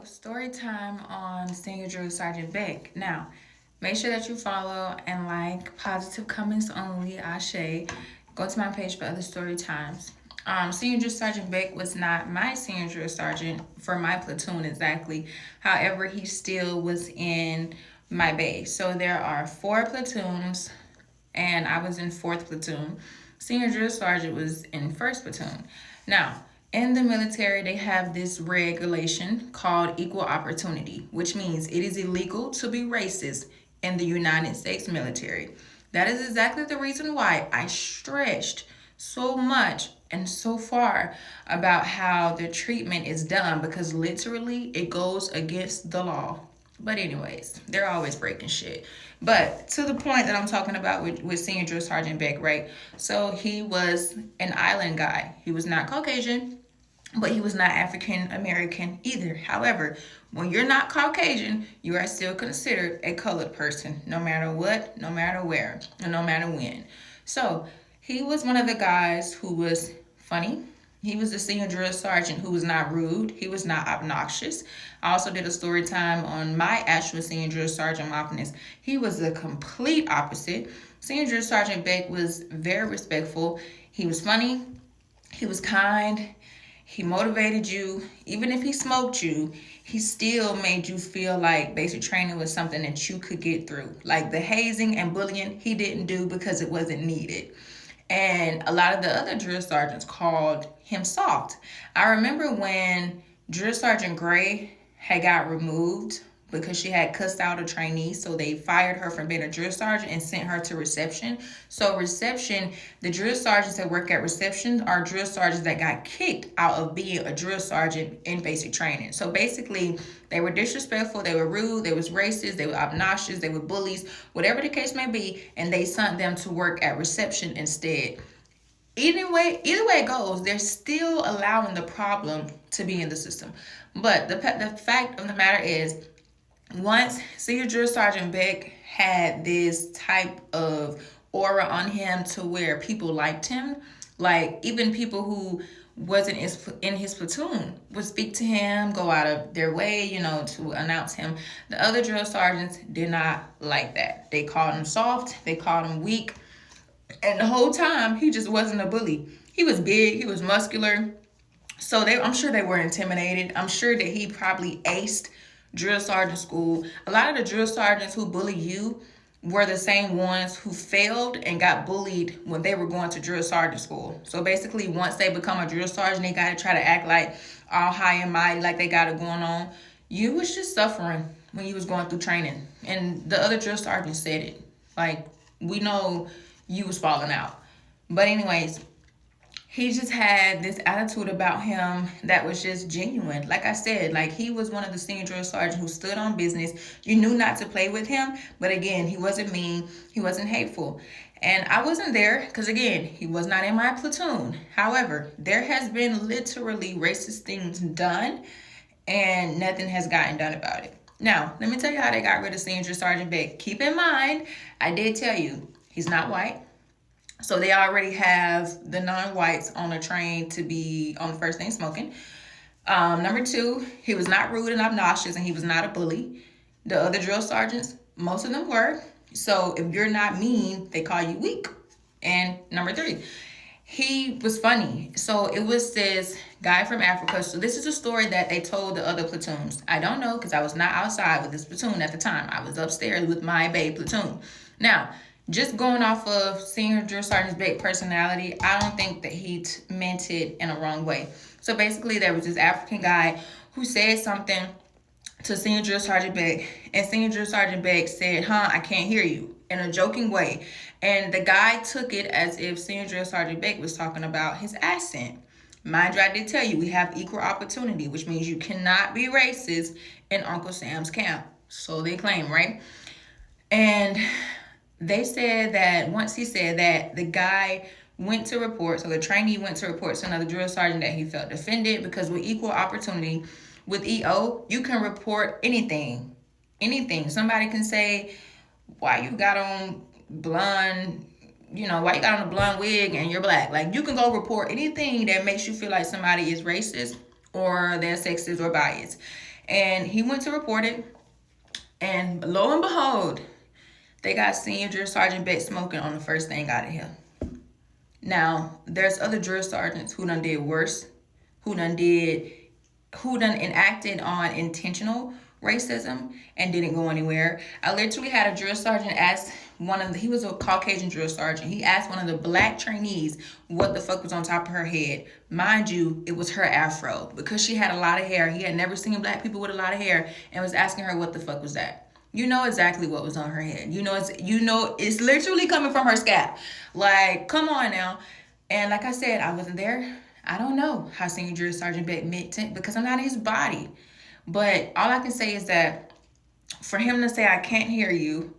Story time on Senior Drill Sergeant Beck. Now, make sure that you follow and like positive comments only. Ashe. Go to my page for other story times. Senior Drill Sergeant Beck was not my senior drill sergeant for my platoon exactly. However, he still was in my base. So there are four platoons, and I was in fourth platoon. Senior drill sergeant was in first platoon. Now, in the military, they have this regulation called equal opportunity, which means it is illegal to be racist in the United States military. That is exactly the reason why I stretched so much and so far about how the treatment is done, because literally it goes against the law. But anyways, they're always breaking shit. But to the point that I'm talking about with Senior Drill Sergeant Beck, right? So he was an island guy. He was not Caucasian, but he was not African American either. However, when you're not Caucasian, you are still considered a colored person, no matter what, no matter where, and no matter when. So he was one of the guys who was funny. He was a senior drill sergeant who was not rude. He was not obnoxious. I also did a story time on my actual senior drill sergeant, Magnus. He was the complete opposite. Senior drill sergeant Beck was very respectful. He was funny. He was kind. He motivated you. Even if he smoked you, he still made you feel like basic training was something that you could get through. Like the hazing and bullying, he didn't do because it wasn't needed. And a lot of the other drill sergeants called him soft. I remember when Drill Sergeant Gray had got removed because she had cussed out a trainee, so they fired her from being a drill sergeant and sent her to reception. So reception, the drill sergeants that work at reception are drill sergeants that got kicked out of being a drill sergeant in basic training. So basically, they were disrespectful, they were rude, they was racist, they were obnoxious, they were bullies, whatever the case may be, and they sent them to work at reception instead. Either way it goes, they're still allowing the problem to be in the system. But the fact of the matter is, once Senior Drill Sergeant Beck had this type of aura on him to where people liked him, like even people who wasn't in his platoon would speak to him, go out of their way, to announce him. The other drill sergeants did not like that. They called him soft, they called him weak, and the whole time he just wasn't a bully. He was big, he was muscular, so I'm sure they were intimidated. I'm sure that he probably aced drill sergeant school. A lot of the drill sergeants who bully you were the same ones who failed and got bullied when they were going to drill sergeant school. So basically, once they become a drill sergeant, they got to try to act like all high and mighty, like they got it going on. You was just suffering when you was going through training. And the other drill sergeants said it. Like, we know you was falling out. But anyways, he just had this attitude about him that was just genuine. Like I said, like he was one of the senior drill sergeants who stood on business. You knew not to play with him, but again, he wasn't mean, he wasn't hateful. And I wasn't there because again, he was not in my platoon. However, there has been literally racist things done and nothing has gotten done about it. Now, let me tell you how they got rid of Senior Drill Sergeant Beck. Keep in mind, I did tell you, he's not white. So they already have the non-whites on a train to be on the first thing smoking. Number two, he was not rude and obnoxious, and he was not a bully. The other drill sergeants, most of them were. So if you're not mean, they call you weak. And number three, he was funny. So it was this guy from Africa. So this is a story that they told the other platoons. I don't know because I was not outside with this platoon at the time. I was upstairs with my babe platoon. Now, just going off of Senior Drill Sergeant Beck's personality, I don't think that he meant it in a wrong way. So basically, there was this African guy who said something to Senior Drill Sergeant Beck, and Senior Drill Sergeant Beck said, I can't hear you, in a joking way. And the guy took it as if Senior Drill Sergeant Beck was talking about his accent. Mind you, I did tell you, we have equal opportunity, which means you cannot be racist in Uncle Sam's camp. So they claim, right? And they said that once he said that, the guy went to report, so the trainee went to report to another drill sergeant that he felt offended, because with equal opportunity, with EO, you can report anything. Anything. Somebody can say, why you got on blonde, why you got on a blonde wig and you're black. Like, you can go report anything that makes you feel like somebody is racist or they're sexist or biased. And he went to report it, and lo and behold, they got Senior Drill Sergeant Beck smoking on the first thing out of here. Now, there's other drill sergeants who done did worse, who done enacted on intentional racism and didn't go anywhere. I literally had a drill sergeant ask he was a Caucasian drill sergeant. He asked one of the black trainees what the fuck was on top of her head. Mind you, it was her afro, because she had a lot of hair. He had never seen black people with a lot of hair, and was asking her what the fuck was that. You know exactly what was on her head. You know it's literally coming from her scalp. Like, come on now. And like I said, I wasn't there. I don't know how Senior Drill Sergeant Beck meant it, because I'm not in his body. But all I can say is that for him to say, I can't hear you,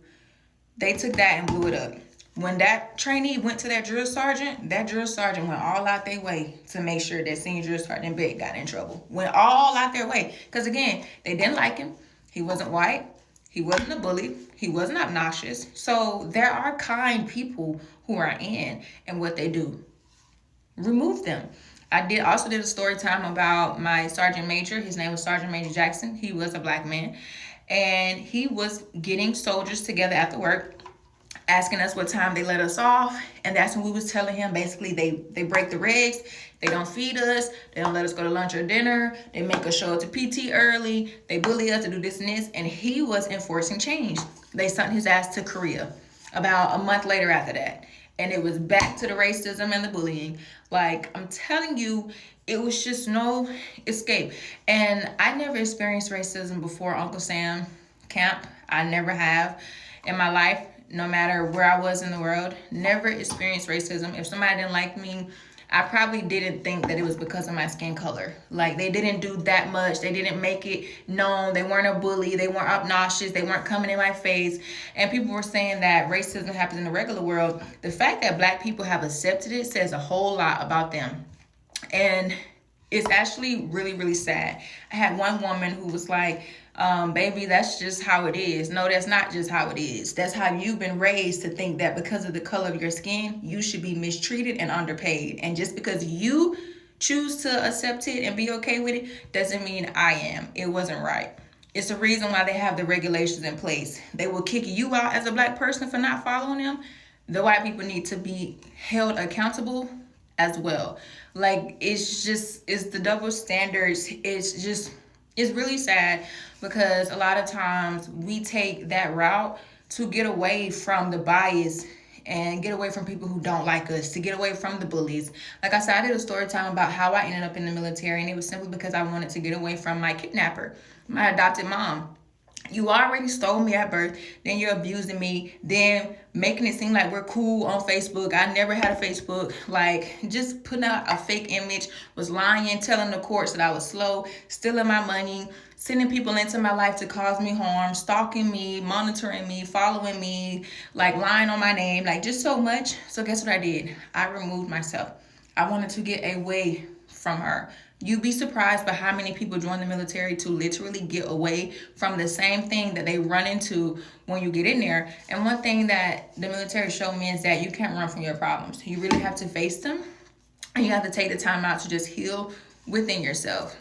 they took that and blew it up. When that trainee went to that drill sergeant went all out their way to make sure that Senior Drill Sergeant Beck got in trouble. Went all out their way. Because again, they didn't like him. He wasn't white. He wasn't a bully. He wasn't obnoxious. So there are kind people who are in, and what they do, remove them. I also did a story time about my sergeant major. His name was Sergeant Major Jackson. He was a black man, and he was getting soldiers together after work, asking us what time they let us off. And that's when we was telling him, basically, they break the regs. They don't feed us. They don't let us go to lunch or dinner. They make us show up to PT early. They bully us to do this and this. And he was enforcing change. They sent his ass to Korea about a month later after that. And it was back to the racism and the bullying. Like, I'm telling you, it was just no escape. And I never experienced racism before Uncle Sam camp. I never have in my life, no matter where I was in the world. Never experienced racism. If somebody didn't like me, I probably didn't think that it was because of my skin color. Like, they didn't do that much. They didn't make it known. They weren't a bully. They weren't obnoxious. They weren't coming in my face. And people were saying that racism happens in the regular world. The fact that black people have accepted it says a whole lot about them. And it's actually really, really sad. I had one woman who was like, baby, that's just how it is. No, that's not just how it is. That's how you've been raised to think that because of the color of your skin, you should be mistreated and underpaid. And just because you choose to accept it and be okay with it, doesn't mean I am. It wasn't right. It's the reason why they have the regulations in place. They will kick you out as a black person for not following them. The white people need to be held accountable as well. Like, it's the double standards. It's really sad, because a lot of times we take that route to get away from the bias and get away from people who don't like us, to get away from the bullies. Like I said, I did a story time about how I ended up in the military, and it was simply because I wanted to get away from my kidnapper, my adopted mom. You already stole me at birth, then you're abusing me, then making it seem like we're cool on Facebook. I never had a Facebook. Like, just putting out a fake image, was lying, telling the courts that I was slow, stealing my money, sending people into my life to cause me harm, stalking me, monitoring me, following me, like lying on my name, like just so much. So guess what I did? I removed myself. I wanted to get away from her. You'd be surprised by how many people join the military to literally get away from the same thing that they run into when you get in there. And one thing that the military showed me is that you can't run from your problems. You really have to face them, and you have to take the time out to just heal within yourself.